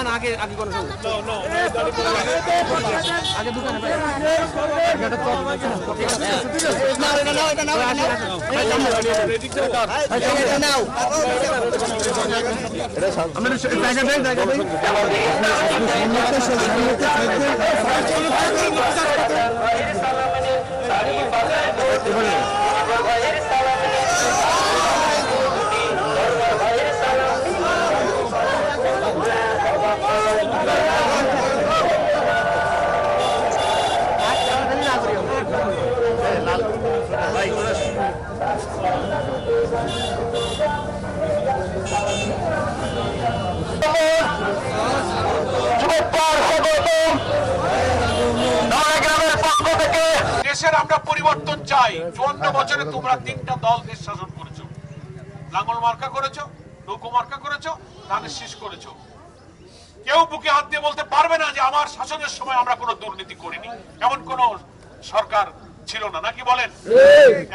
না আগে আগে কোন আগে দোকানে ভাই এটা তো না এটা নাও এটা নাও এটা নাও আমরা জায়গা দেই জায়গা দেই দেশের আমরা পরিবর্তন চাই। 54 বছরে তোমরা 3টা দল দেশ শাসন করেছো, লাঙ্গল মার্কা করেছো, নৌকো মার্কা করেছো, ধানের শীষ করেছো। কেউ বুকে হাত দিয়ে বলতে পারবে না যে আমার শাসনের সময় আমরা কোনো দুর্নীতি করিনি, এমন কোন সরকার ছিল না, নাকি বলেন?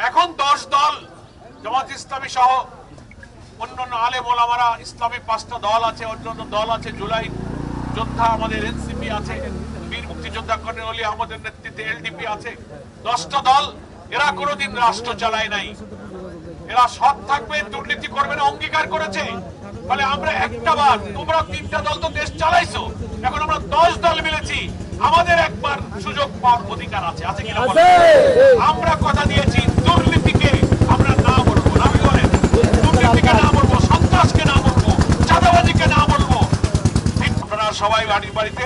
এখন 10 দল জামাত ইসলামী সহ অন্যান্য আলেম ওলামারা, ইসলামী 5টা দল আছে, অন্যান্য দল আছে, জুলাই যোদ্ধা আমাদের এনসিপি আছে, বীর মুক্তিযোদ্ধা কর্নেল ওলি আহমদের নেতৃত্বে এলডিপি আছে, 10টা দল। এরা কোনোদিন রাষ্ট্র চালায় নাই, এরা সৎ থাকবে, দুর্নীতি করবে না অঙ্গীকার করেছে। ফলে আমরা একটা বার, তোমরা 3টা দল তো দেশ চালাইছো, এখন আমরা 10 দল মিলেছি, আমাদের একবার সুযোগ পাওয়ার অধিকার আছে, আছে কিনা বলেন? আমরা কথা দিয়েছি দুর্নীতিকে আমরা না বলবো, না বলেন? দুর্নীতিকে না বলবো, সন্ত্রাসকে না বলবো, চাঁদাবাজিকে না বলবো। আপনারা সবাই বাড়ির বাড়িতে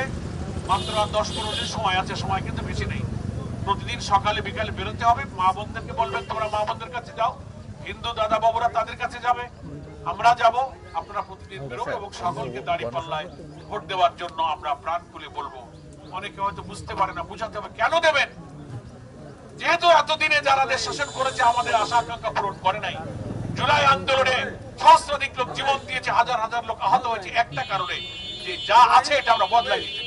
মাত্র 10-15 দিন সময় আছে, সময় কিন্তু বেশি নেই। প্রতিদিন সকালে বিকালে বেরোতে হবে, মা বোনদেরকে বলবেন তোমরা মা বোনদের কাছে যাও, হিন্দু দাদা বাবুরা তাদের কাছে যাবে, আমরা যাব, আপনারা প্রতিদিন বেরোবো এবং সকলকে দাঁড়িপাল্লায় ভোট দেওয়ার জন্য আমরা প্রাণ খুলে বলবো। অনেকে হয়তো বুঝতে পারে না, বুঝাতে হবে কেন দেবেন। যেহেতু এতদিনে যারা দেশ শাসন করেছে আমাদের আশা আকাঙ্ক্ষা পূরণ করে নাই। জুলাই আন্দোলনে সহস্রাধিক লোক জীবন দিয়েছে, হাজার হাজার লোক আহত হয়েছে একটা কারণে, যে যা আছে এটা আমরা বদলাই দিতে